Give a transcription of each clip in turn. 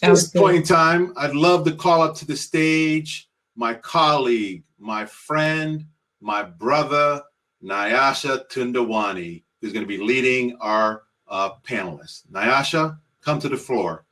At this point in time, I'd love to call up to the stage my colleague, my friend, my brother, Nyasha Tundawani, who's going to be leading our panelists. Nyasha, come to the floor.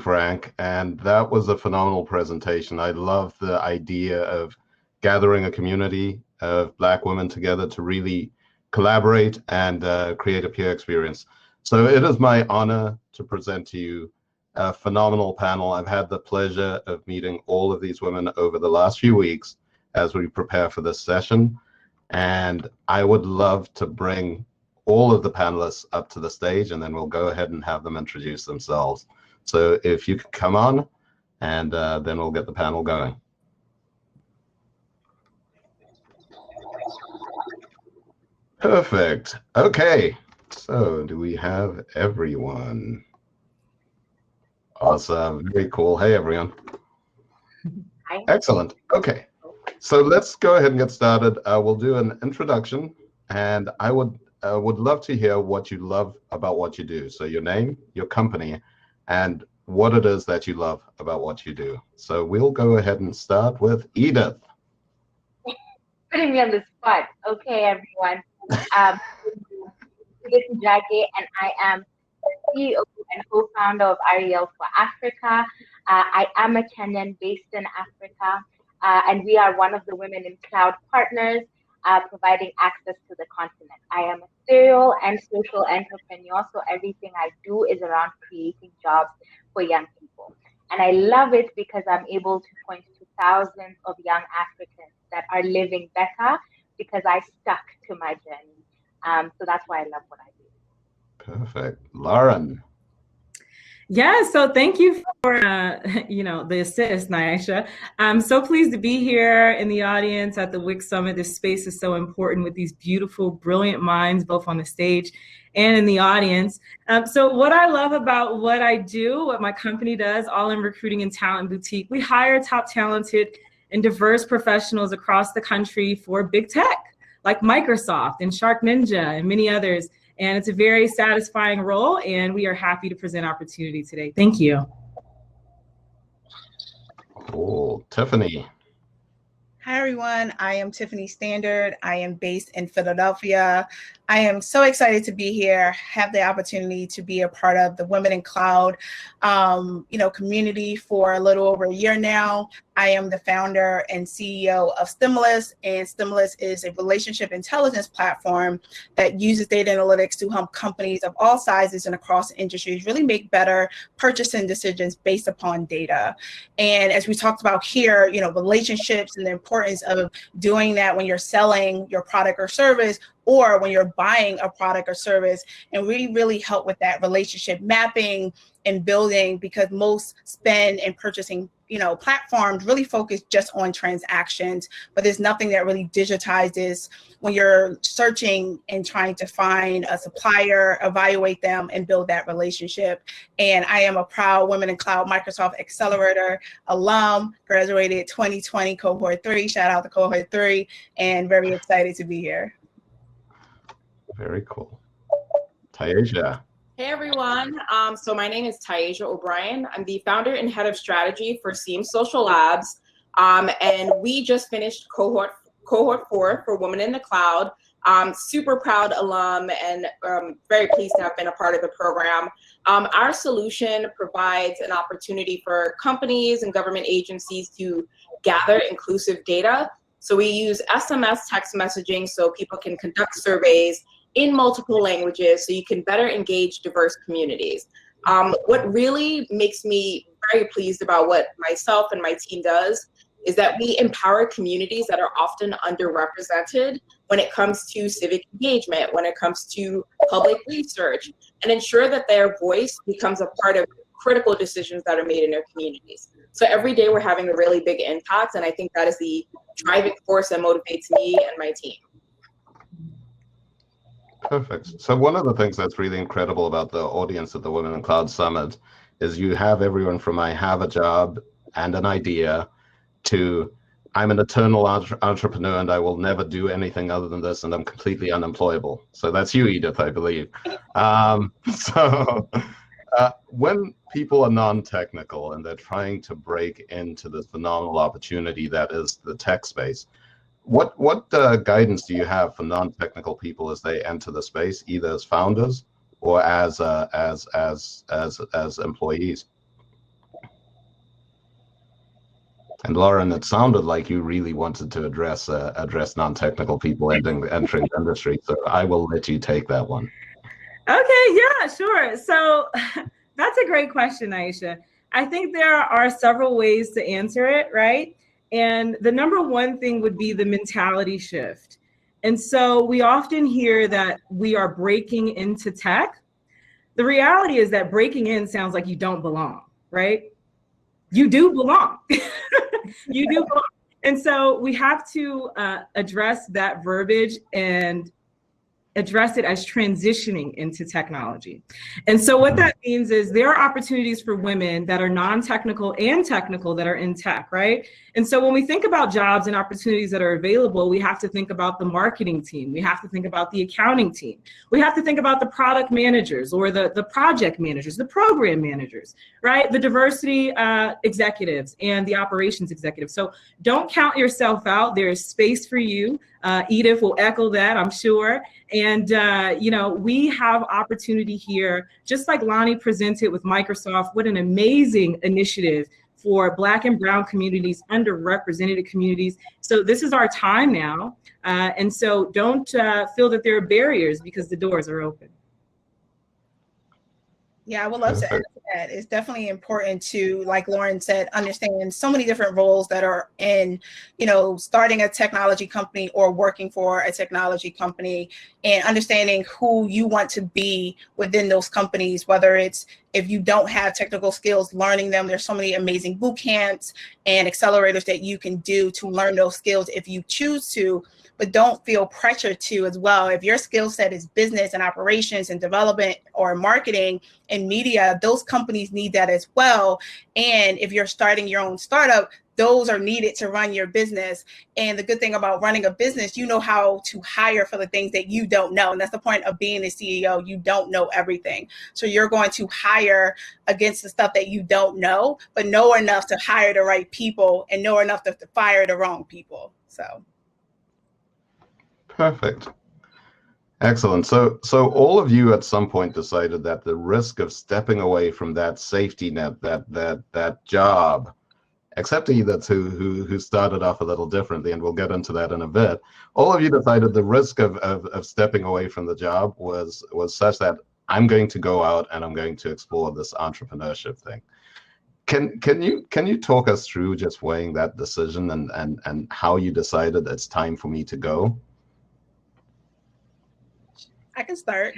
Frank, and that was a phenomenal presentation. I love the idea of gathering a community of Black women together to really collaborate and create a peer experience. So it is my honor to present to you a phenomenal panel. I've had the pleasure of meeting all of these women over the last few weeks as we prepare for this session. And I would love to bring all of the panelists up to the stage, and then we'll go ahead and have them introduce themselves. So if you could come on, and then we'll get the panel going. Perfect. Okay. So do we have everyone? Awesome. Very cool. Hey, everyone. Hi. Excellent. Okay. So let's go ahead and get started. We'll do an introduction, and I would love to hear what you love about what you do. So your name, your company, and what it is that you love about what you do. So we'll go ahead and start with Edith. Putting me on the spot. Okay, everyone. Edith Njage, and I am CEO and co-founder of Ariel for Africa. I am a Kenyan based in Africa, and we are one of the Women in Cloud partners providing access to the continent. I am a serial and social entrepreneur, so everything I do is around creating jobs for young people. And I love it because I'm able to point to thousands of young Africans that are living better because I stuck to my journey. So that's why I love what I do. Perfect. Lauren. Yeah, so thank you for the assist, Nyasha. I'm so pleased to be here in the audience at the WIC Summit. This space is so important with these beautiful, brilliant minds, both on the stage and in the audience. So what I love about what I do, what my company does, All in Recruiting and Talent Boutique, we hire top talented and diverse professionals across the country for big tech, like Microsoft and Shark Ninja and many others. And it's a very satisfying role, and we are happy to present opportunity today. Thank you. Cool. Tiffany. Hi, everyone. I am Tiffany Standard. I am based in Philadelphia. I am so excited to be here, have the opportunity to be a part of the Women in Cloud community for a little over a year now. I am the founder and CEO of Stimulus, and Stimulus is a relationship intelligence platform that uses data analytics to help companies of all sizes and across industries really make better purchasing decisions based upon data. And as we talked about here, relationships and the importance of doing that when you're selling your product or service, or when you're buying a product or service, and we really help with that relationship mapping and building, because most spend and purchasing platforms really focus just on transactions, but there's nothing that really digitizes when you're searching and trying to find a supplier, evaluate them, and build that relationship. And I am a proud Women in Cloud Microsoft Accelerator alum, graduated 2020 cohort 3, shout out to cohort 3, and very excited to be here. Very cool. Taisha. Hey everyone, so my name is Taisha O'Brien. I'm the founder and head of strategy for Seam Social Labs, and we just finished cohort 4 for Women in the Cloud. Super proud alum and very pleased to have been a part of the program. Our solution provides an opportunity for companies and government agencies to gather inclusive data. So we use SMS text messaging so people can conduct surveys in multiple languages so you can better engage diverse communities. What really makes me very pleased about what myself and my team does is that we empower communities that are often underrepresented when it comes to civic engagement, when it comes to public research, and ensure that their voice becomes a part of critical decisions that are made in their communities. So every day we're having a really big impact, and I think that is the driving force that motivates me and my team. Perfect. So one of the things that's really incredible about the audience at the Women in Cloud Summit is you have everyone from I have a job and an idea to I'm an eternal entrepreneur and I will never do anything other than this, and I'm completely unemployable. So that's you, Edith, I believe. So when people are non-technical and they're trying to break into this phenomenal opportunity that is the tech space, what guidance do you have for non-technical people as they enter the space, either as founders or as employees? And Lauren, it sounded like you really wanted to address non-technical people entering the industry, so I will let you take that one. Okay, yeah, sure. So that's a great question, Aisha. I think there are several ways to answer it, right? And the number one thing would be the mentality shift. And so we often hear that we are breaking into tech. The reality is that breaking in sounds like you don't belong, right? You do belong. You do belong. And so we have to address that verbiage and address it as transitioning into technology. And so what that means is there are opportunities for women that are non-technical and technical that are in tech, right? And so when we think about jobs and opportunities that are available, we have to think about the marketing team. We have to think about the accounting team. We have to think about the product managers or the project managers, the program managers, right? The diversity executives and the operations executives. So don't count yourself out. There is space for you. Edith will echo that, I'm sure. And, we have opportunity here, just like Lonnie presented with Microsoft. What an amazing initiative for Black and Brown communities, underrepresented communities. So this is our time now. And so don't feel that there are barriers, because the doors are open. Yeah, I would love to add to that. It's definitely important to, like Lauren said, understand so many different roles that are in, starting a technology company or working for a technology company, and understanding who you want to be within those companies, whether it's, if you don't have technical skills, learning them. There's so many amazing boot camps and accelerators that you can do to learn those skills if you choose to. But don't feel pressure to as well. If your skill set is business and operations and development or marketing and media, those companies need that as well. And if you're starting your own startup, those are needed to run your business. And the good thing about running a business, you know how to hire for the things that you don't know. And that's the point of being a CEO. You don't know everything. So you're going to hire against the stuff that you don't know, but know enough to hire the right people and know enough to fire the wrong people. So. Perfect. Excellent. So all of you at some point decided that the risk of stepping away from that safety net, that job, except Edith, who started off a little differently, and we'll get into that in a bit. All of you decided the risk of stepping away from the job was such that I'm going to go out and I'm going to explore this entrepreneurship thing. Can you talk us through just weighing that decision and how you decided it's time for me to go? I can start,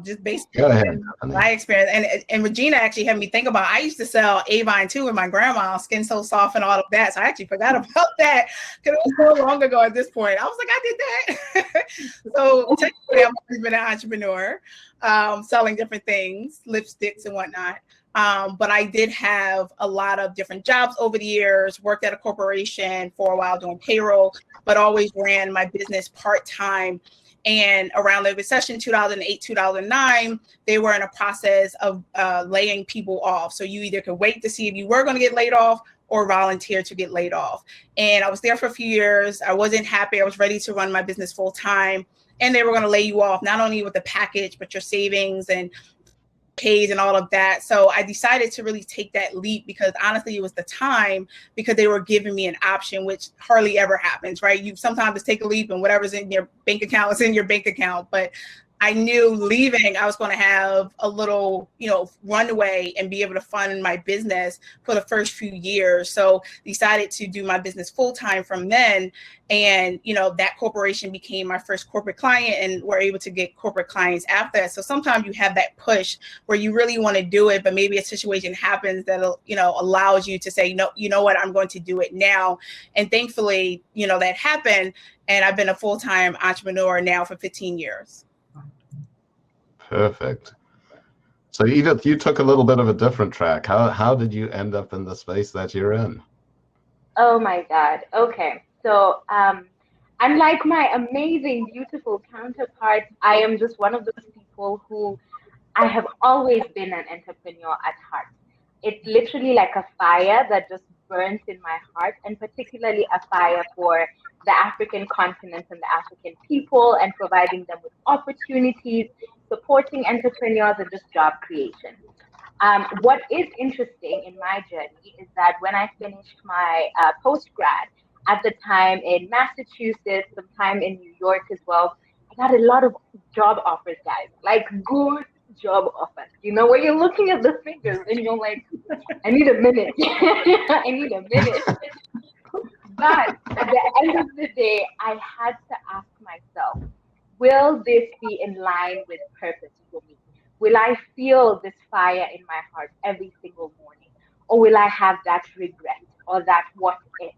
just based on my experience. And Regina actually had me think about, I used to sell Avine too with my grandma, Skin So Soft and all of that. So I actually forgot about that, because it was so long ago at this point. I was like, I did that. So technically I've always been an entrepreneur, selling different things, lipsticks and whatnot. But I did have a lot of different jobs over the years, worked at a corporation for a while doing payroll, but always ran my business part-time. And around the recession, 2008, 2009, they were in a process of laying people off. So you either could wait to see if you were going to get laid off or volunteer to get laid off. And I was there for a few years. I wasn't happy. I was ready to run my business full time. And they were going to lay you off, not only with the package, but your savings and pays and all of that. So I decided to really take that leap, because honestly, it was the time, because they were giving me an option, which hardly ever happens, right? You sometimes just take a leap and whatever's in your bank account is in your bank account. But I knew leaving, I was going to have a little, runway and be able to fund my business for the first few years. So decided to do my business full time from then. And, that corporation became my first corporate client, and we're able to get corporate clients after that. So sometimes you have that push where you really want to do it, but maybe a situation happens that, allows you to say, no, you know what, I'm going to do it now. And thankfully, that happened. And I've been a full-time entrepreneur now for 15 years. Perfect. So Edith, you took a little bit of a different track. How did you end up in the space that you're in? Oh my God. Okay. So, unlike my amazing, beautiful counterparts, I am just one of those people who I have always been an entrepreneur at heart. It's literally like a fire that just burns in my heart, and particularly a fire for the African continent and the African people, and providing them with opportunities, supporting entrepreneurs, and just job creation. What is interesting in my journey is that when I finished my post grad at the time in Massachusetts, some time in New York as well, I got a lot of job offers, guys, like good job offers. You know, where you're looking at the figures and you're like, I need a minute. I need a minute. But at the end of the day, I had to ask myself, will this be in line with purpose for me? Will I feel this fire in my heart every single morning? Or will I have that regret or that what if?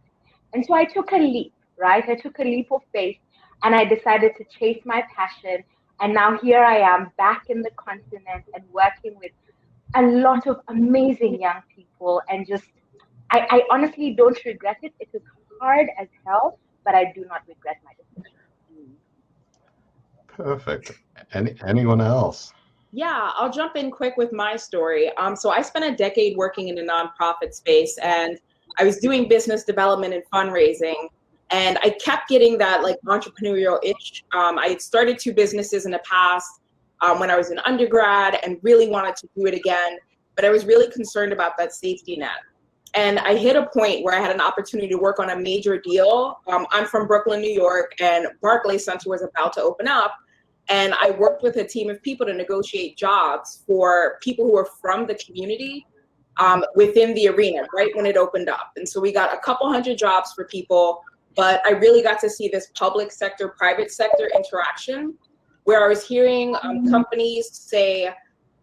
And so I took a leap, right? I took a leap of faith and I decided to chase my passion. And now here I am back in the continent and working with a lot of amazing young people. And just, I honestly don't regret it. It is hard as hell, but I do not regret my decision. Perfect. Anyone else? Yeah, I'll jump in quick with my story. So I spent a decade working in the nonprofit space, and I was doing business development and fundraising, and I kept getting that like entrepreneurial itch. I had started 2 businesses in the past when I was an undergrad and really wanted to do it again, but I was really concerned about that safety net. And I hit a point where I had an opportunity to work on a major deal. I'm from Brooklyn, New York, and Barclays Center was about to open up. And I worked with a team of people to negotiate jobs for people who were from the community within the arena, right when it opened up. And so we got a couple hundred jobs for people, but I really got to see this public sector, private sector interaction where I was hearing companies say,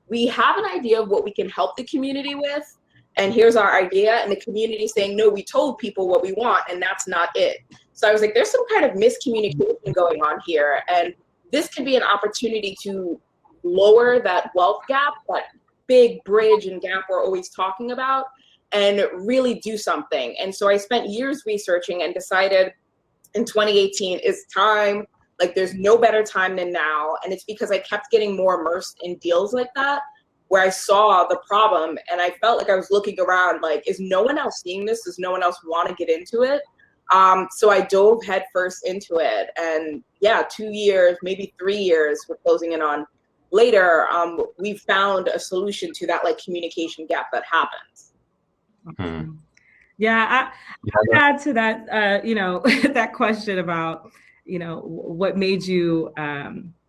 we have an idea of what we can help the community with, and here's our idea, and the community saying, no, we told people what we want, and that's not it. So I was like, there's some kind of miscommunication going on here, and this can be an opportunity to lower that wealth gap, that big bridge and gap we're always talking about, and really do something. And so I spent years researching and decided in 2018 is time. Like, there's no better time than now. And it's because I kept getting more immersed in deals like that, where I saw the problem and I felt like I was looking around like, is no one else seeing this? Does no one else want to get into it? So I dove headfirst into it, and yeah, 2 years, maybe 3 years, we're closing in on later, we found a solution to that like communication gap that happens. Hmm. Yeah, I add to that, you know, that question about, you know, what made you,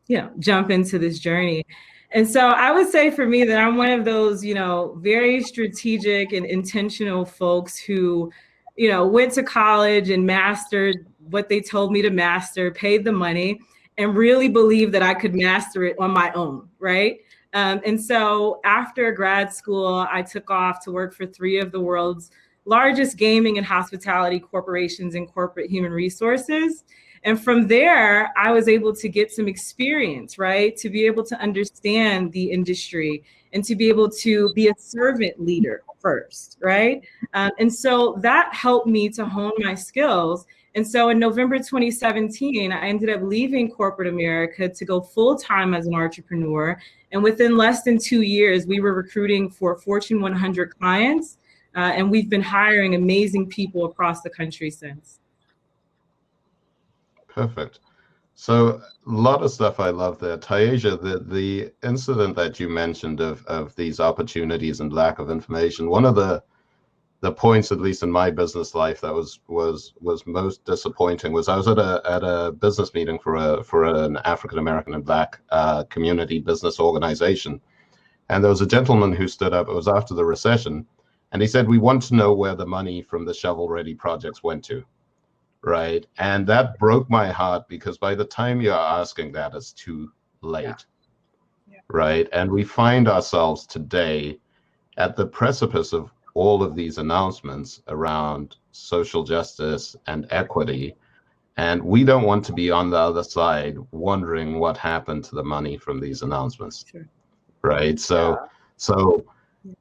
you know, jump into this journey. And so I would say for me that I'm one of those, you know, very strategic and intentional folks who, you know, went to college and mastered what they told me to master, paid the money, and really believed that I could master it on my own, right? And so after grad school, I took off to work for 3 of the world's largest gaming and hospitality corporations in corporate human resources. And from there, I was able to get some experience, right? To be able to understand the industry and to be able to be a servant leader first, right? And so that helped me to hone my skills. And so in November 2017, I ended up leaving corporate America to go full-time as an entrepreneur. And within less than 2 years, we were recruiting for Fortune 100 clients. And we've been hiring amazing people across the country since. Perfect. So a lot of stuff I love there. Taisha, the incident that you mentioned of these opportunities and lack of information, one of the points, at least in my business life, that was most disappointing was I was at a business meeting for an African American and Black community business organization, and there was a gentleman who stood up. It was after the recession, and he said, "We want to know where the money from the shovel-ready projects went to." Right. And that broke my heart, because by the time you're asking that, it's too late. Yeah. Right. And we find ourselves today at the precipice of all of these announcements around social justice and equity. And we don't want to be on the other side wondering what happened to the money from these announcements. Sure. Right. So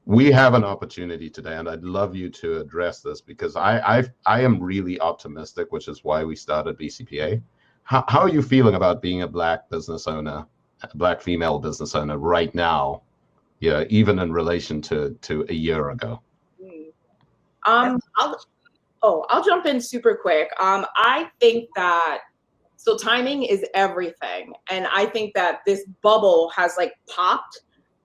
We have an opportunity today, and I'd love you to address this because I am really optimistic, which is why we started BCPA. How are you feeling about being a Black business owner, a Black female business owner right now? Yeah, even in relation to a year ago. I'll jump in super quick. I think that timing is everything, and I think that this bubble has like popped.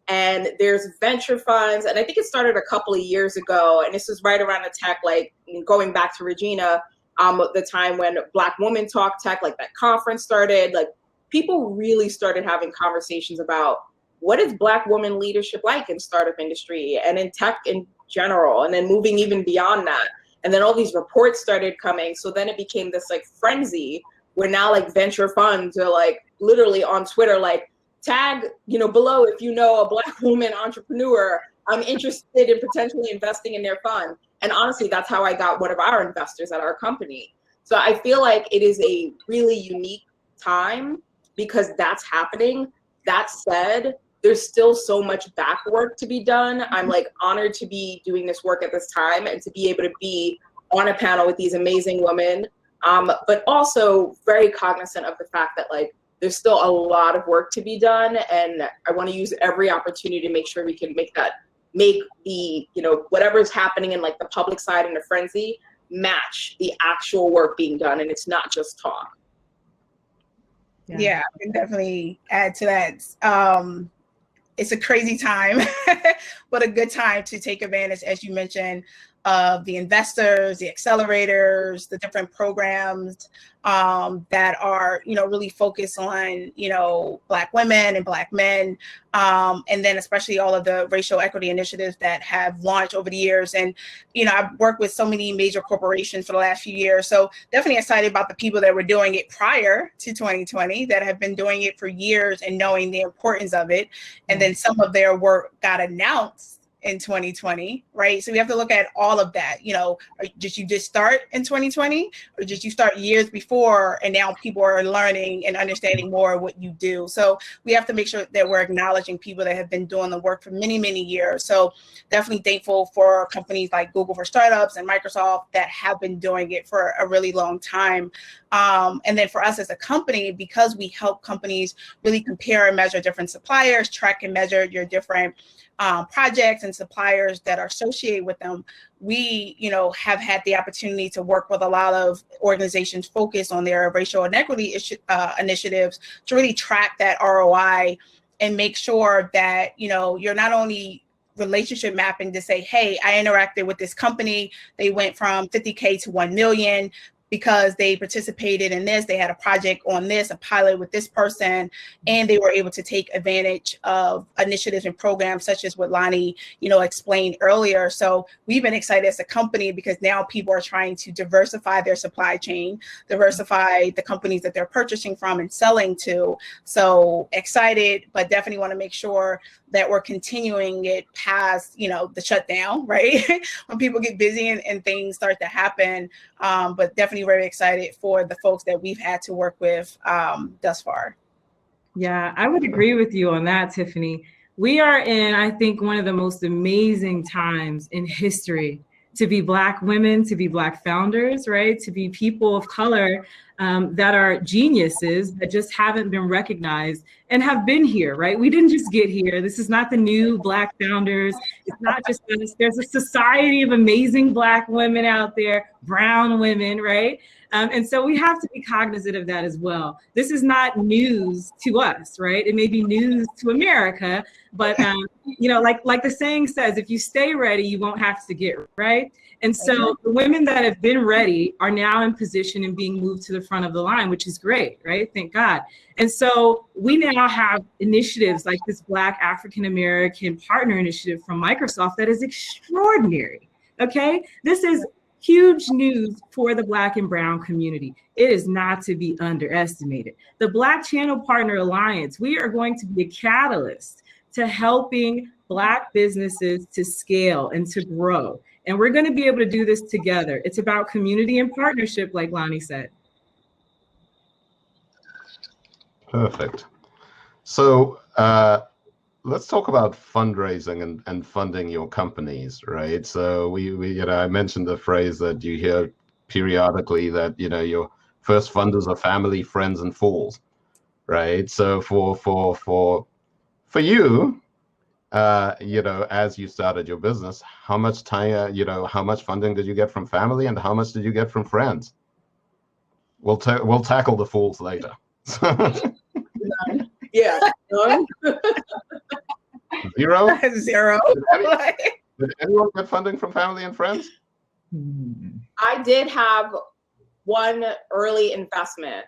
And there's venture funds, and I think it started a couple of years ago, and this was right around the tech, like going back to Regina, the time when Black Women Talk Tech, like that conference started, like people really started having conversations about what is Black woman leadership like in startup industry and in tech in general, and then moving even beyond that. And then all these reports started coming. So then it became this like frenzy where now like venture funds are like literally on Twitter, like, tag, below if you know a Black woman entrepreneur, I'm interested in potentially investing in their fund. And honestly, that's how I got one of our investors at our company. So I feel like it is a really unique time because that's happening. That said, there's still so much back work to be done. I'm like honored to be doing this work at this time and to be able to be on a panel with these amazing women, but also very cognizant of the fact that like, there's still a lot of work to be done, and I want to use every opportunity to make sure we can make the, whatever's happening in like the public side in a frenzy match the actual work being done, and it's not just talk. Yeah, I can definitely add to that. It's a crazy time, but a good time to take advantage, as you mentioned, of the investors, the accelerators, the different programs that are, really focused on, Black women and Black men. And then especially all of the racial equity initiatives that have launched over the years. And, I've worked with so many major corporations for the last few years. So definitely excited about the people that were doing it prior to 2020 that have been doing it for years and knowing the importance of it. And then some of their work got announced in 2020, right? So we have to look at all of that. Did you just start in 2020 or did you start years before and now people are learning and understanding more of what you do? So we have to make sure that we're acknowledging people that have been doing the work for many, many years. So definitely thankful for companies like Google for Startups and Microsoft that have been doing it for a really long time. And then for us as a company, because we help companies really compare and measure different suppliers, track and measure your different projects and suppliers that are associated with them, we, have had the opportunity to work with a lot of organizations focused on their racial inequity initiatives to really track that ROI and make sure that, you're not only relationship mapping to say, hey, I interacted with this company, they went from 50K to 1 million because they participated in this, they had a project on this, a pilot with this person, and they were able to take advantage of initiatives and programs such as what Lonnie, explained earlier. So we've been excited as a company because now people are trying to diversify their supply chain, diversify the companies that they're purchasing from and selling to. So excited, but definitely want to make sure that we're continuing it past, the shutdown, right? When people get busy and things start to happen, but definitely very excited for the folks that we've had to work with thus far. Yeah, I would agree with you on that, Tiffany. We are in, I think, one of the most amazing times in history to be Black women, to be Black founders, right? To be people of color that are geniuses that just haven't been recognized and have been here, right? We didn't just get here. This is not the new Black founders. It's not just us. There's a society of amazing Black women out there, brown women, right? And so we have to be cognizant of that as well. This is not news to us, right? It may be news to America, but like the saying says, if you stay ready, you won't have to get right. And so the women that have been ready are now in position and being moved to the front of the line, which is great, right? Thank God. And so we now have initiatives like this Black African American Partner Initiative from Microsoft that is extraordinary, okay? This is huge news for the Black and Brown community. It is not to be underestimated. The Black Channel Partner Alliance, we are going to be a catalyst to helping Black businesses to scale and to grow. And we're going to be able to do this together. It's about community and partnership, like Lonnie said. Perfect. So let's talk about fundraising and funding your companies, right? So we I mentioned the phrase that you hear periodically that your first funders are family, friends, and fools, right? So for you, as you started your business, how much time, how much funding did you get from family, and how much did you get from friends? We'll tackle the fools later. Yeah. Zero? Zero. Did anyone get funding from family and friends? I did have one early investment,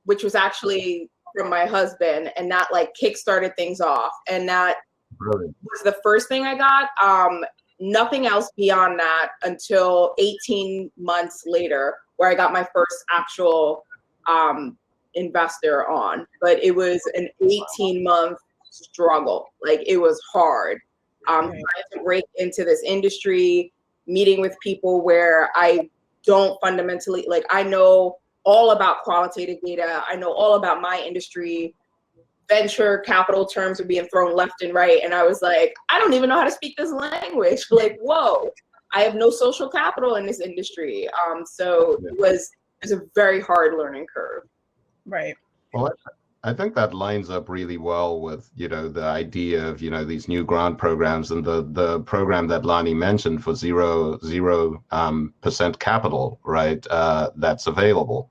which was actually from my husband, and that like kickstarted things off. And that was the first thing I got. Nothing else beyond that until 18 months later, where I got my first actual investor on. But it was an 18-month struggle. Like, it was hard. Trying to break into this industry, meeting with people where I don't fundamentally, like, I know all about qualitative data. I know all about my industry. Venture capital terms are being thrown left and right. And I was like, I don't even know how to speak this language. Like, whoa, I have no social capital in this industry. So it was a very hard learning curve. Right. Well, I think that lines up really well with, the idea of, these new grant programs and the program that Lani mentioned for zero percent capital, right? That's available.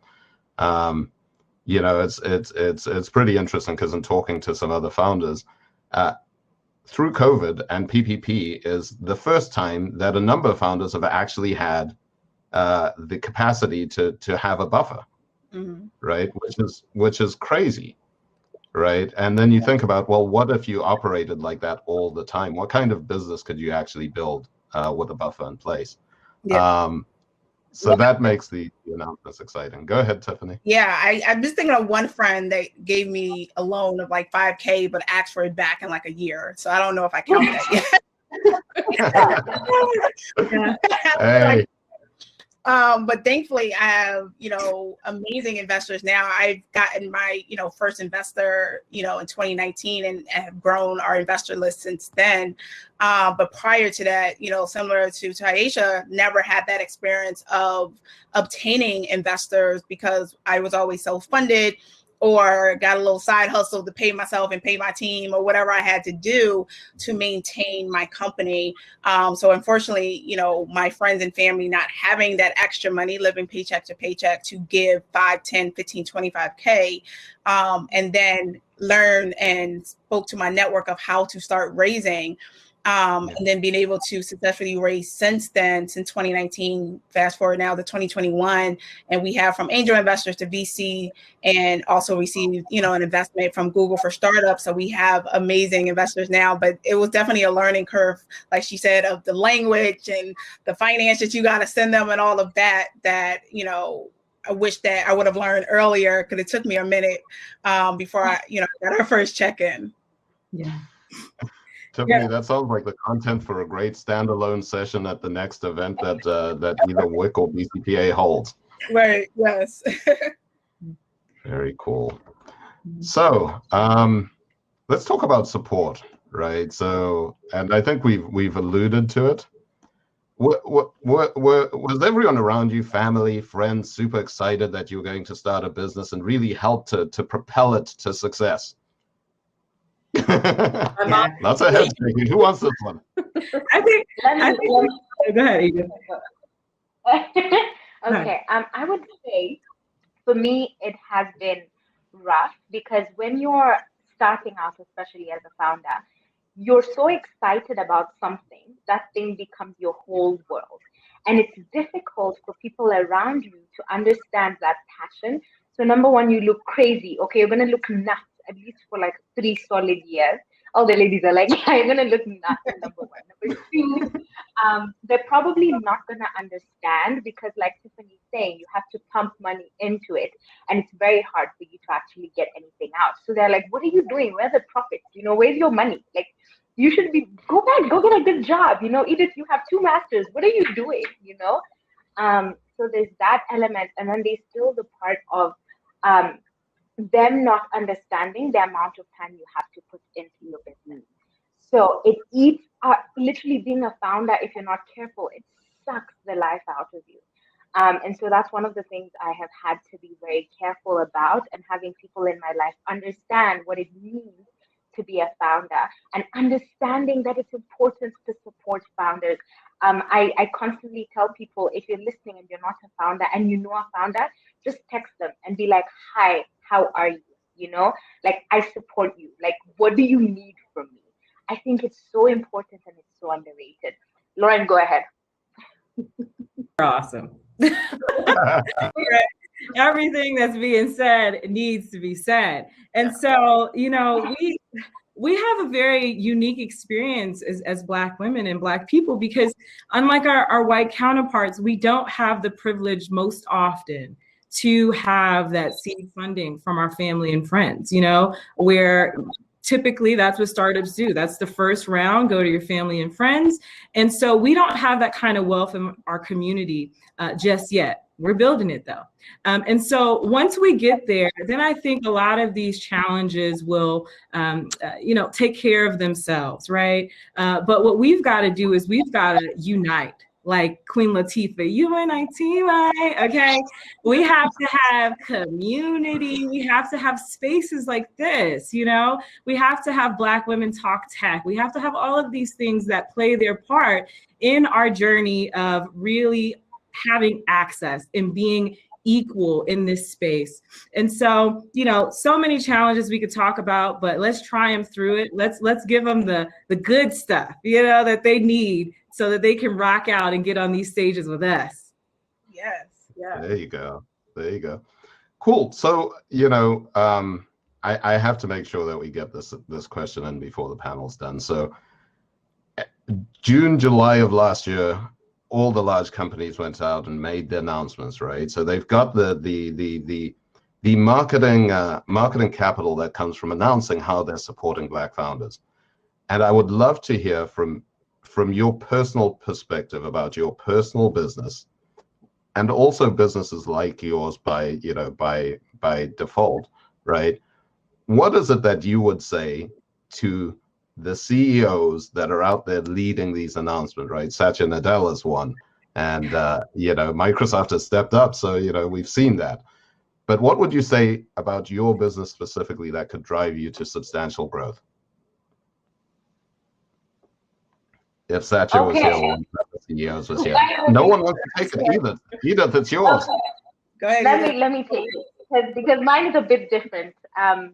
It's pretty interesting because I'm talking to some other founders. Through COVID and PPP is the first time that a number of founders have actually had the capacity to have a buffer, right? Which is crazy, right? And then you think about, well, what if you operated like that all the time? What kind of business could you actually build with a buffer in place? Yeah. So that makes the announcements exciting. Go ahead, Tiffany. Yeah, I'm just thinking of one friend that gave me a loan of like $5,000, but asked for it back in like a year. So I don't know if I count that yet. Hey. But thankfully, I have, amazing investors now. I've gotten my, first investor, in 2019 and have grown our investor list since then. But prior to that, similar to Taisha, never had that experience of obtaining investors because I was always self-funded or got a little side hustle to pay myself and pay my team or whatever I had to do to maintain my company. So unfortunately, my friends and family not having that extra money, living paycheck to paycheck to give 5, 10, 15, 25K, and then learn and spoke to my network of how to start raising. And then being able to successfully raise since 2019, fast forward now to 2021, and we have from angel investors to VC, and also received, an investment from Google for startups. So we have amazing investors now, but it was definitely a learning curve, like she said, of the language and the finance that you got to send them and all of that, I wish that I would have learned earlier because it took me a minute before I, got our first check-in. Yeah. Tiffany, that sounds like the content for a great standalone session at the next event that either WIC or BCPA holds. Right. Yes. Very cool. So let's talk about support, right? So, and I think we've alluded to it. Was everyone around you, family, friends, super excited that you were going to start a business and really help to propel it to success? Lots of head shaking. Who wants this one? I think go ahead, Edith. Okay. I would say for me, it has been rough because when you're starting out, especially as a founder, you're so excited about something, that thing becomes your whole world. And it's difficult for people around you to understand that passion. So number one, you look crazy. Okay, you're going to look nuts at least for like 3 solid years. All the ladies are like, yeah, you're going to look nuts, number one. Number two, they're probably not going to understand because like Tiffany's saying, you have to pump money into it. And it's very hard for you to actually get anything out. So they're like, what are you doing? Where are the profits? Where's your money? Like, you should be, go back, go get a good job. Edith, you have 2 masters. What are you doing? So there's that element. And then there's still the part of them not understanding the amount of time you have to put into your business. So it eats, literally being a founder, if you're not careful, it sucks the life out of you. And so that's one of the things I have had to be very careful about, and having people in my life understand what it means to be a founder, and understanding that it's important to support founders. I constantly tell people, if you're listening and you're not a founder and you know a founder, just text them and be like, hi, how are you? You know, like, I support you. Like, what do you need from me? I think it's so important and it's so underrated. Lauren, go ahead. Awesome. Everything that's being said needs to be said. And so, you know, we have a very unique experience as Black women and Black people, because unlike our white counterparts, we don't have the privilege most often to have that seed funding from our family and friends, you know, where typically that's what startups do. That's the first round, go to your family and friends. And so we don't have that kind of wealth in our community just yet. We're building it though. And so once we get there, then I think a lot of these challenges will, you know, take care of themselves, right? But what we've got to do is we've got to unite. Like Queen Latifah, UNITY, okay? We have to have community. We have to have spaces like this, you know? We have to have Black Women Talk Tech. We have to have all of these things that play their part in our journey of really having access and being equal in this space. And so, you know, so many challenges we could talk about, but let's triumph through it. Let's give them the good stuff, you know, that they need, so that they can rock out and get on these stages with us. Yes. Yeah. There you go. There you go. Cool. So, you know, I have to make sure that we get this question in before the panel's done. So June, July of last year, all the large companies went out and made their announcements, right? So they've got the marketing capital that comes from announcing how they're supporting Black founders. And I would love to hear from your personal perspective about your personal business, and also businesses like yours by default, right? What is it that you would say to the CEOs that are out there leading these announcements, right? Satya Nadella is one, and you know, Microsoft has stepped up, so you know, we've seen that. But what would you say about your business specifically that could drive you to substantial growth? If Satya was here, or the CEOs was here. No one wants to take it either. Edith, it's yours. Okay. Go ahead. Let me take it, because mine is a bit different. I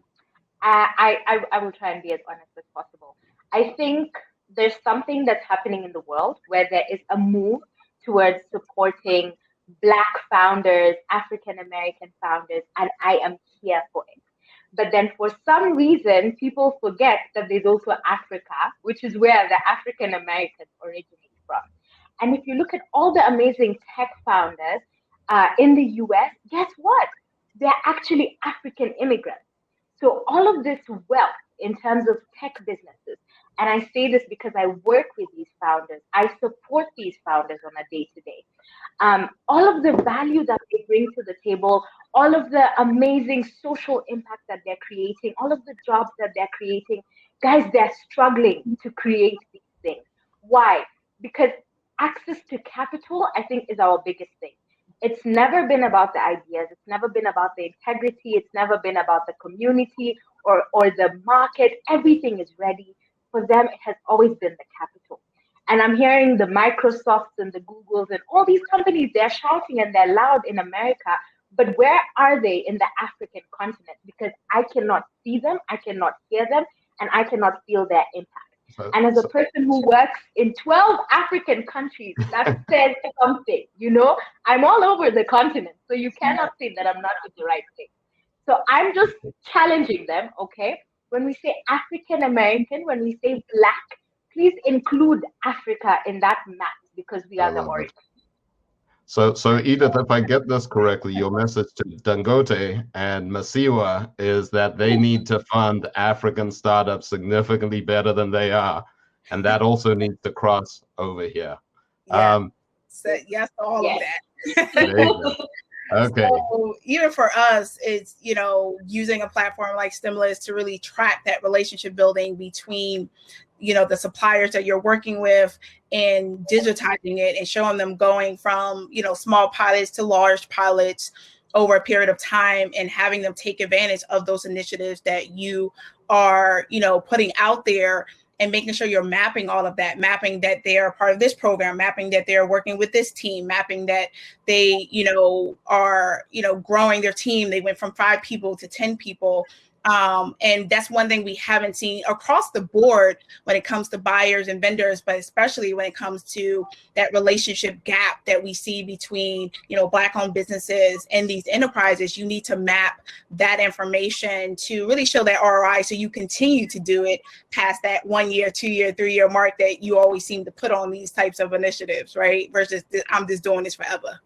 will try and be as honest as possible. I think there's something that's happening in the world where there is a move towards supporting Black founders, African American founders, and I am here for it. But then for some reason, people forget that there's also Africa, which is where the African Americans originate from. And if you look at all the amazing tech founders in the US, guess what? They're actually African immigrants. So all of this wealth in terms of tech businesses, and I say this because I work with these founders, I support these founders on a day-to-day. All of the value that they bring to the table, all of the amazing social impact that they're creating, all of the jobs that they're creating, guys, they're struggling to create these things. Why? Because access to capital, I think, is our biggest thing. It's never been about the ideas. It's never been about the integrity. It's never been about the community or the market. Everything is ready. For them, it has always been the capital. And I'm hearing the Microsofts and the Googles and all these companies, they're shouting and they're loud in America, but where are they in the African continent? Because I cannot see them, I cannot hear them, and I cannot feel their impact. And as a person who works in 12 African countries, that says something, you know? I'm all over the continent, so you cannot say that I'm not doing the right thing. So I'm just challenging them, okay? When we say African American, when we say Black, please include Africa in that map, because we are the origin. So Edith, if I get this correctly, your message to Dangote and Masiwa is that they need to fund African startups significantly better than they are, and that also needs to cross over here. Yeah. So yes to all of that. There you go. Okay. So even for us, it's, you know, using a platform like Stimulus to really track that relationship building between, you know, the suppliers that you're working with and digitizing it and showing them going from, you know, small pilots to large pilots over a period of time and having them take advantage of those initiatives that you are, you know, putting out there, and making sure you're mapping all of that, mapping that they are part of this program, mapping that they're working with this team, mapping that they, you know, are, you know, growing their team. They went from 5 people to 10 people. And that's one thing we haven't seen across the board when it comes to buyers and vendors, but especially when it comes to that relationship gap that we see between, you know, Black-owned businesses and these enterprises. You need to map that information to really show that ROI, so you continue to do it past that 1 year, 2 year, 3 year mark that you always seem to put on these types of initiatives, right? Versus I'm just doing this forever,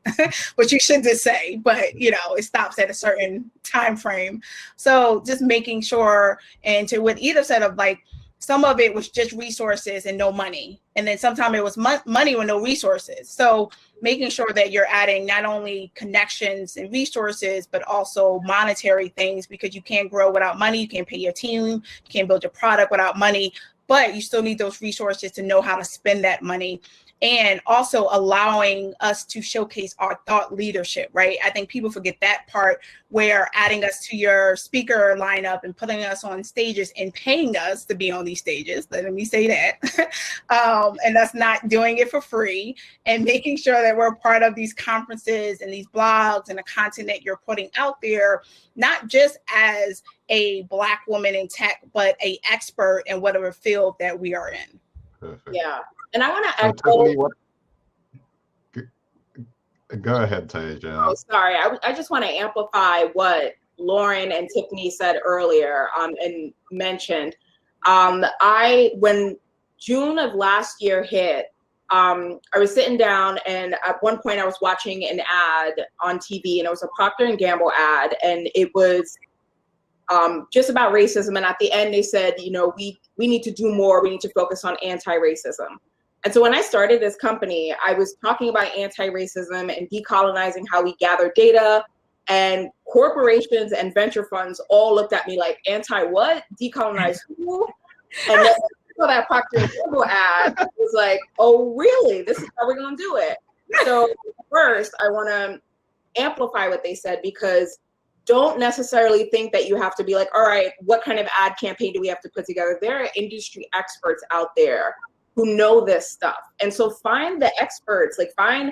which you should just say, but you know, it stops at a certain time frame. So just making sure, and to what Edith said of like, some of it was just resources and no money. And then sometimes it was money with no resources. So making sure that you're adding not only connections and resources, but also monetary things, because you can't grow without money. You can't pay your team, you can't build your product without money, but you still need those resources to know how to spend that money. And also allowing us to showcase our thought leadership, right? I think people forget that part, where adding us to your speaker lineup and putting us on stages and paying us to be on these stages, let me say that, and us not doing it for free, and making sure that we're part of these conferences and these blogs and the content that you're putting out there, not just as a Black woman in tech, but an expert in whatever field that we are in. Perfect. Yeah. And I want to So echo. Tiffany, go ahead, Taja. Oh, sorry. I just want to amplify what Lauren and Tiffany said earlier and mentioned. When June of last year hit, I was sitting down, and at one point I was watching an ad on TV, and it was a Procter & Gamble ad, and it was just about racism. And at the end they said, you know, we need to do more. We need to focus on anti-racism. And so when I started this company, I was talking about anti-racism and decolonizing how we gather data, and corporations and venture funds all looked at me like, anti-what? Decolonize who? And then for that Procter & Gamble ad, it was like, oh, really? This is how we're going to do it. So first, I want to amplify what they said, because don't necessarily think that you have to be like, all right, what kind of ad campaign do we have to put together? There are industry experts out there who know this stuff. And so find the experts, like find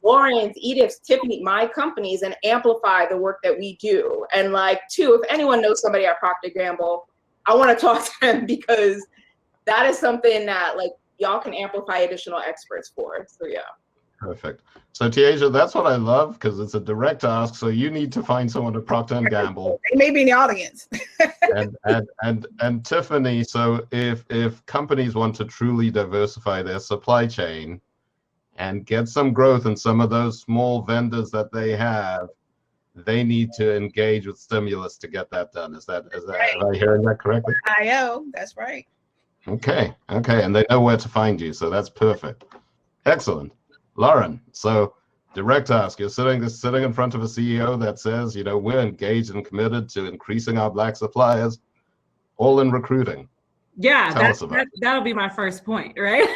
Lauren's, Edith's, Tiffany, my companies, and amplify the work that we do. And like, two, if anyone knows somebody at Procter & Gamble, I want to talk to them, because that is something that like y'all can amplify additional experts for. So yeah. Perfect. So Taja, that's what I love, because it's a direct ask. So you need to find someone at Procter & Gamble. They may be in the audience. and Tiffany, so if companies want to truly diversify their supply chain and get some growth in some of those small vendors that they have, they need to engage with Stimulus to get that done. Is that Right. am I hearing that correctly? IO, that's right. Okay, and they know where to find you, so that's perfect. Excellent. Lauren, so direct ask, you're sitting in front of a CEO that says, you know, we're engaged and committed to increasing our Black suppliers, all in recruiting. Yeah, Tell that'll be my first point, right?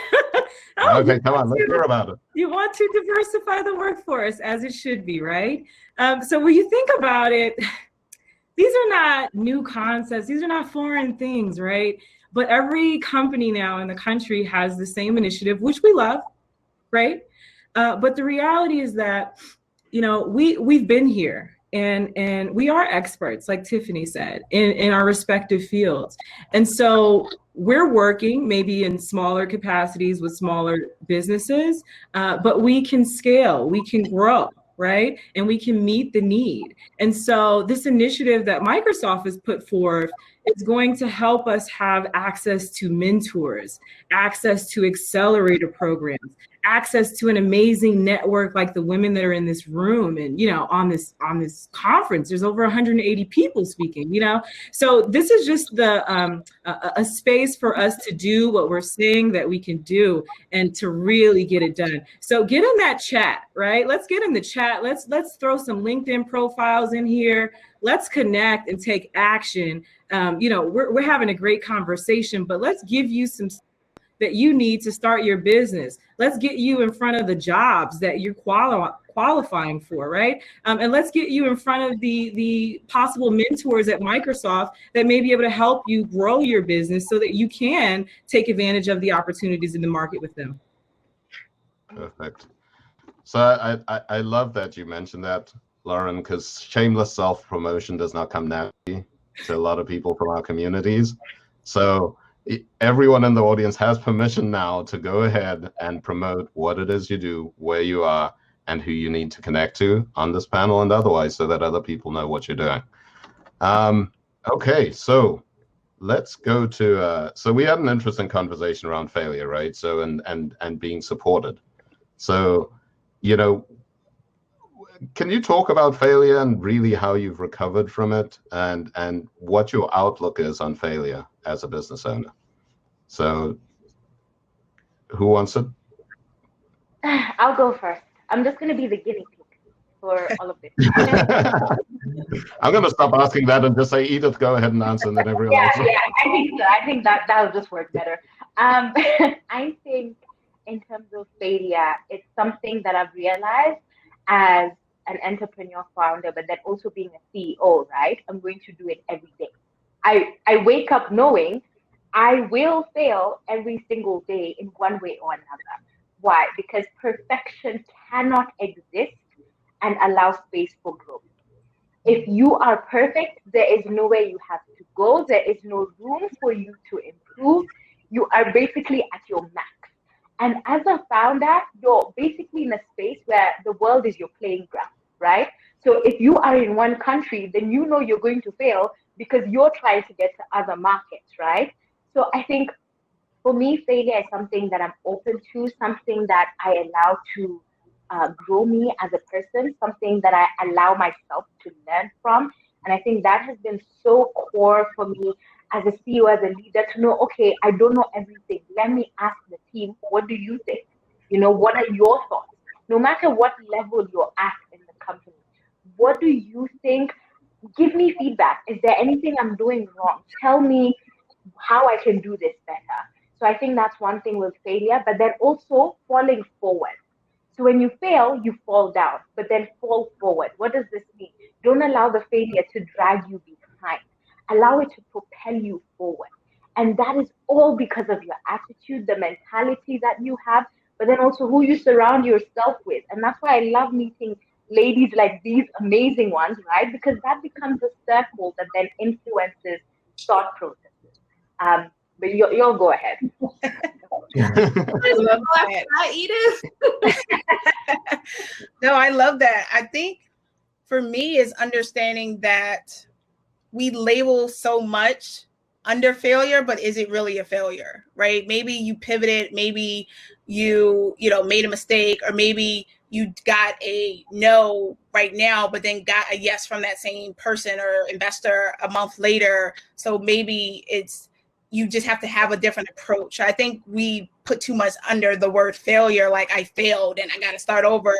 Okay, come on, let's hear about it. You want to diversify the workforce, as it should be, right? So when you think about it, these are not new concepts. These are not foreign things, right? But every company now in the country has the same initiative, which we love, right? But the reality is that, you know, we've been here, and we are experts, like Tiffany said, in our respective fields. And so we're working maybe in smaller capacities with smaller businesses, but we can scale, we can grow, right? And we can meet the need. And so this initiative that Microsoft has put forth It's going to help us have access to mentors, access to accelerator programs, access to an amazing network like the women that are in this room. And, on this conference, there's over 180 people speaking, So this is just a space for us to do what we're saying that we can do and to really get it done. So get in that chat, right? Let's get in the chat. Let's throw some LinkedIn profiles in here. Let's connect and take action. We're having a great conversation, but let's give you some that you need to start your business. Let's get you in front of the jobs that you're qualifying for, right? And let's get you in front of the possible mentors at Microsoft that may be able to help you grow your business so that you can take advantage of the opportunities in the market with them. Perfect. So I love that you mentioned that, Lauren, because shameless self-promotion does not come naturally to a lot of people from our communities. So everyone in the audience has permission now to go ahead and promote what it is you do, where you are, and who you need to connect to on this panel and otherwise, so that other people know what you're doing. Okay, so let's go to, so we had an interesting conversation around failure, right? So, and being supported. So, can you talk about failure and really how you've recovered from it and what your outlook is on failure as a business owner? So who wants it? I'll go first. I'm just going to be the guinea pig for all of this. I'm going to stop asking that and just say, Edith, go ahead and answer, and then everyone else. Yeah, I think so. I think that'll just work better. I think in terms of failure, it's something that I've realized as an entrepreneur founder, but then also being a CEO, right? I'm going to do it every day. I wake up knowing I will fail every single day in one way or another. Why? Because perfection cannot exist and allow space for growth. If you are perfect, there is nowhere you have to go. There is no room for you to improve. You are basically at your max. And as a founder, you're basically in a space where the world is your playing ground, right? So if you are in one country, then you know you're going to fail because you're trying to get to other markets, right? So I think for me, failure is something that I'm open to, something that I allow to grow me as a person, something that I allow myself to learn from. And I think that has been so core for me as a CEO, as a leader, to know, okay, I don't know everything. Let me ask the team, what do you think? What are your thoughts? No matter what level you're at in the company, what do you think? Give me feedback. Is there anything I'm doing wrong? Tell me how I can do this better. So I think that's one thing with failure, but then also falling forward. So when you fail, you fall down, but then fall forward. What does this mean? Don't allow the failure to drag you behind. Allow it to propel you forward. And that is all because of your attitude, the mentality that you have, but then also who you surround yourself with. And that's why I love meeting ladies like these amazing ones, right? Because that becomes a circle that then influences thought processes. But you'll go ahead. I love that. Edith. No, I love that. I think for me is understanding that we label so much under failure, but is it really a failure, right? Maybe you pivoted, maybe you made a mistake, or maybe you got a no right now, but then got a yes from that same person or investor a month later. So maybe you just have to have a different approach. I think we put too much under the word failure, like I failed and I got to start over.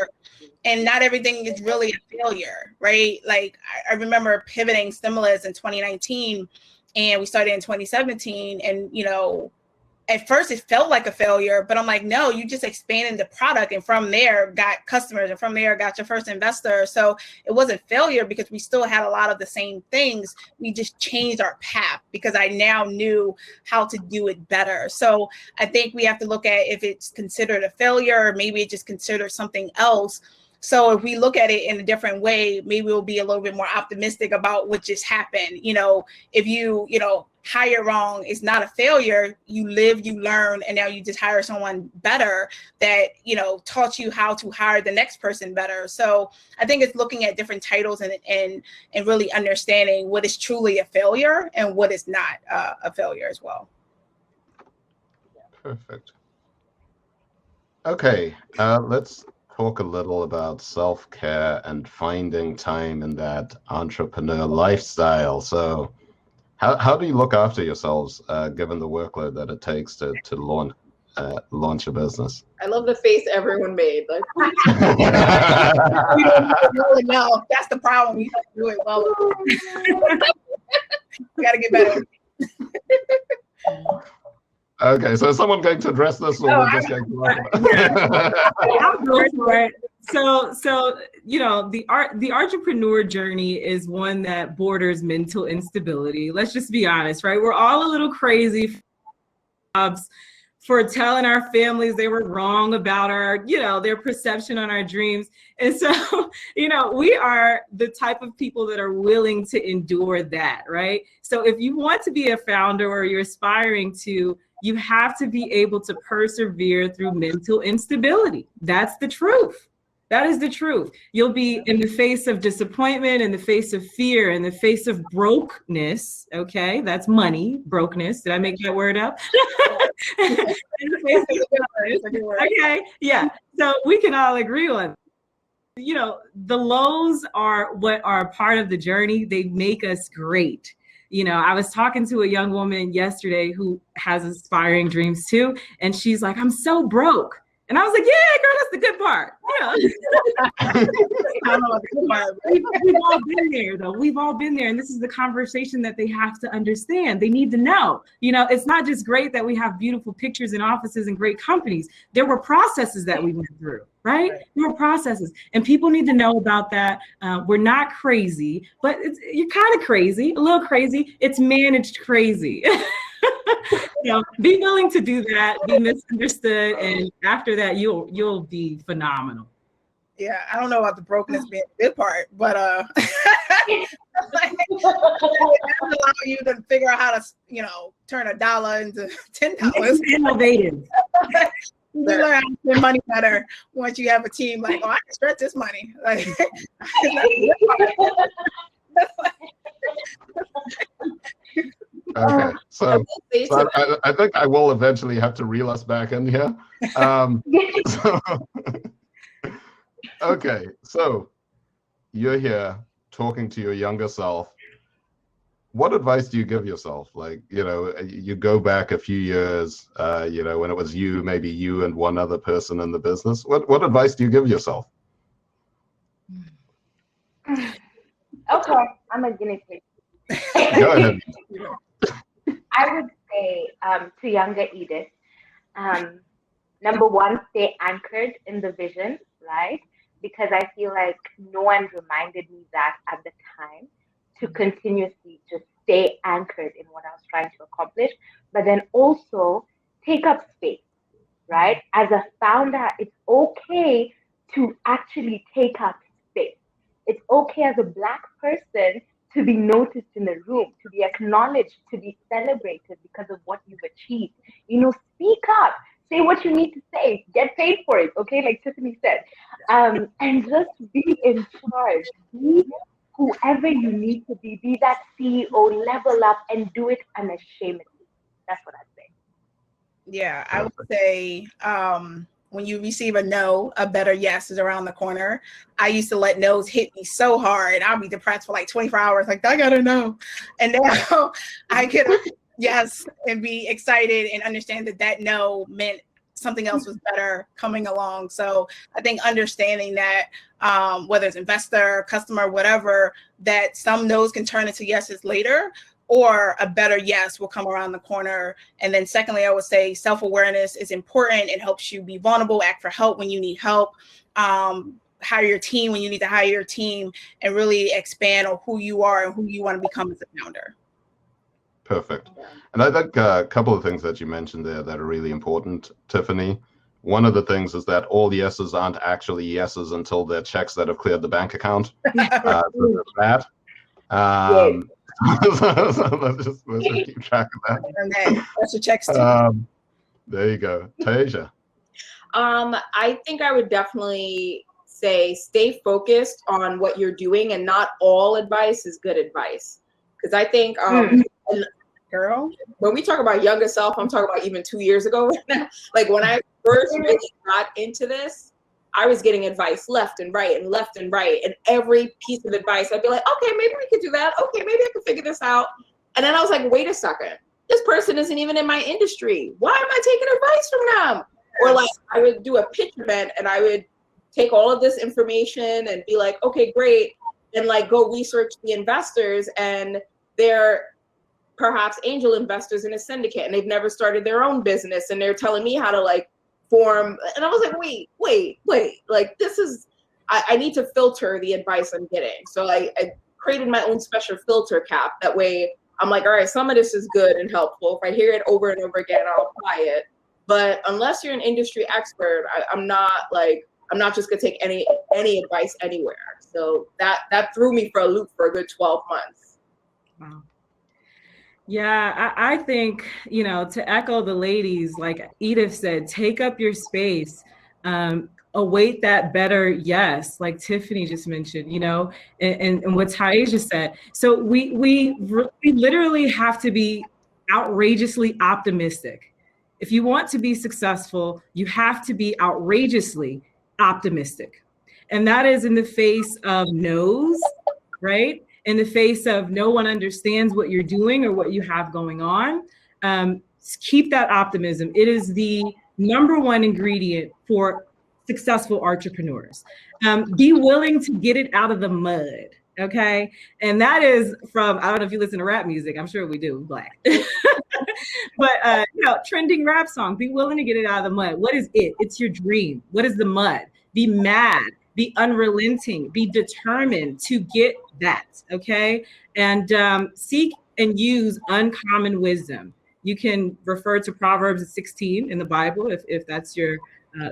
And not everything is really a failure, right? Like I remember pivoting Stimulus in 2019 and we started in 2017. And, at first it felt like a failure, but I'm like, no, you just expanded the product. And from there got customers, and from there got your first investor. So it wasn't failure because we still had a lot of the same things. We just changed our path because I now knew how to do it better. So I think we have to look at if it's considered a failure, or maybe it just considered something else. So if we look at it in a different way, maybe we'll be a little bit more optimistic about what just happened. You know, if you hire wrong, it's not a failure. You live, you learn, and now you just hire someone better that, taught you how to hire the next person better. So I think it's looking at different titles and really understanding what is truly a failure and what is not a failure as well. Perfect. Okay, let's talk a little about self-care and finding time in that entrepreneur lifestyle. So how do you look after yourselves, given the workload that it takes to launch a business? I love the face everyone made. Like, We don't really know. That's the problem. We don't do it well. We got to get better. Okay, so is someone going to address this, or we're just going to? I'm going for it. So the entrepreneur journey is one that borders mental instability. Let's just be honest, right? We're all a little crazy for telling our families they were wrong about our, their perception on our dreams. And so, we are the type of people that are willing to endure that, right? So if you want to be a founder or you're aspiring to, you have to be able to persevere through mental instability. That's the truth. That is the truth. You'll be in the face of disappointment, in the face of fear, in the face of brokenness. Okay, that's money, brokenness. Did I make that word up? Okay, yeah. So we can all agree on, the lows are what are part of the journey. They make us great. I was talking to a young woman yesterday who has aspiring dreams too. And she's like, I'm so broke. And I was like, yeah, girl, that's the good part. I don't know about the good part. We've all been there, though. We've all been there. And this is the conversation that they have to understand. They need to know. It's not just great that we have beautiful pictures in offices and great companies. There were processes that we went through, right? There were processes. And people need to know about that. We're not crazy, but you're kind of crazy, a little crazy. It's managed crazy. Be willing to do that, be misunderstood, and after that, you'll be phenomenal. Yeah, I don't know about the brokenness being the good part, but it allow you to figure out how to, turn $1 into $10. Innovative. You learn how to spend money better once you have a team. Like, I can stretch this money. Like, okay, so I think I will eventually have to reel us back in here. Okay, so you're here talking to your younger self. What advice do you give yourself? Like, you go back a few years, when it was maybe you and one other person in the business. What advice do you give yourself? Okay, I'm a guinea pig. Go ahead. I would say to younger Edith, number one, stay anchored in the vision, right? Because I feel like no one reminded me that at the time, to continuously just stay anchored in what I was trying to accomplish, but then also take up space, right? As a founder, it's okay to actually take up space. It's okay as a Black person to be noticed in the room, to be acknowledged, to be celebrated because of what you've achieved. Speak up, say what you need to say, get paid for it, okay? Like Tiffany said. And just be in charge. Be whoever you need to be that CEO, level up and do it unashamedly. That's what I'd say. Yeah, I would say when you receive a no, a better yes is around the corner. I used to let no's hit me so hard. I'll be depressed for like 24 hours. Like, I gotta know. And now I could yes and be excited and understand that no meant something else was better coming along. So I think understanding that whether it's investor, customer, whatever, that some no's can turn into yeses later, or a better yes will come around the corner. And then secondly, I would say self-awareness is important. It helps you be vulnerable, ask for help when you need help, hire your team when you need to hire your team, and really expand on who you are and who you want to become as a founder. Perfect. And I think a couple of things that you mentioned there that are really important, Tiffany. one of the things is that all yeses aren't actually yeses until they're checks that have cleared the bank account. So there's that. So let's just keep track of that. That's your checks too. There you go. Tasia. I think I would definitely say stay focused on what you're doing, and not all advice is good advice. Because I think, Girl, when we talk about younger self, I'm talking about even 2 years ago. Like when I first really got into this, I was getting advice left and right and left and right. And every piece of advice, I'd be like, okay, maybe we could do that. Okay, maybe I can figure this out. And then I was like, wait a second. This person isn't even in my industry. Why am I taking advice from them? Or like I would do a pitch event and I would take all of this information and be like, okay, great. And like go research the investors, and they're perhaps angel investors in a syndicate, and they've never started their own business, and they're telling me how to like form. And I was like, wait, like this is, I need to filter the advice I'm getting. So I created my own special filter cap. That way I'm like, all right, some of this is good and helpful. If I hear it over and over again, I'll apply it. But unless you're an industry expert, I'm not just gonna take any advice anywhere. So that threw me for a loop for a good 12 months. Wow. Yeah, I think, to echo the ladies, like Edith said, take up your space, await that better yes, like Tiffany just mentioned, and what Taisha said. So we literally have to be outrageously optimistic. If you want to be successful, you have to be outrageously optimistic. And that is in the face of no's, right? In the face of no one understands what you're doing or what you have going on. Keep that optimism. It is the number one ingredient for successful entrepreneurs. Be willing to get it out of the mud, okay? And that is from, I don't know if you listen to rap music, I'm sure we do, Black. But, trending rap song, be willing to get it out of the mud. What is it? It's your dream. What is the mud? Be mad, be unrelenting, be determined to get that, okay? And seek and use uncommon wisdom. You can refer to Proverbs 16 in the Bible if that's your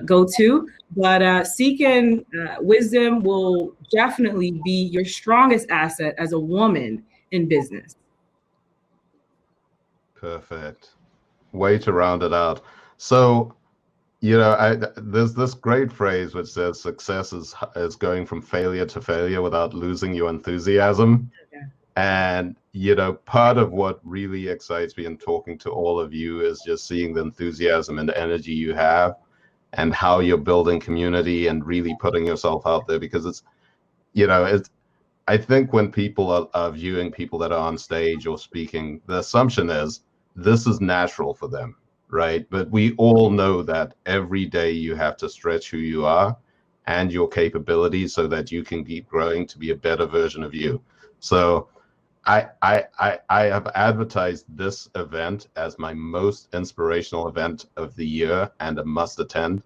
go-to, but seeking wisdom will definitely be your strongest asset as a woman in business. Perfect. Way to round it out. So, there's this great phrase which says success is going from failure to failure without losing your enthusiasm. Okay. And, part of what really excites me in talking to all of you is just seeing the enthusiasm and the energy you have and how you're building community and really putting yourself out there, because I think when people are viewing people that are on stage or speaking, the assumption is this is natural for them, right? But we all know that every day you have to stretch who you are and your capabilities so that you can keep growing to be a better version of you. So I have advertised this event as my most inspirational event of the year and a must attend.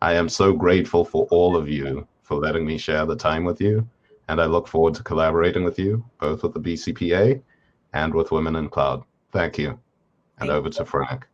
I am so grateful for all of you for letting me share the time with you. And I look forward to collaborating with you, both with the BCPA and with Women in Cloud. Thank you. And over to Frank.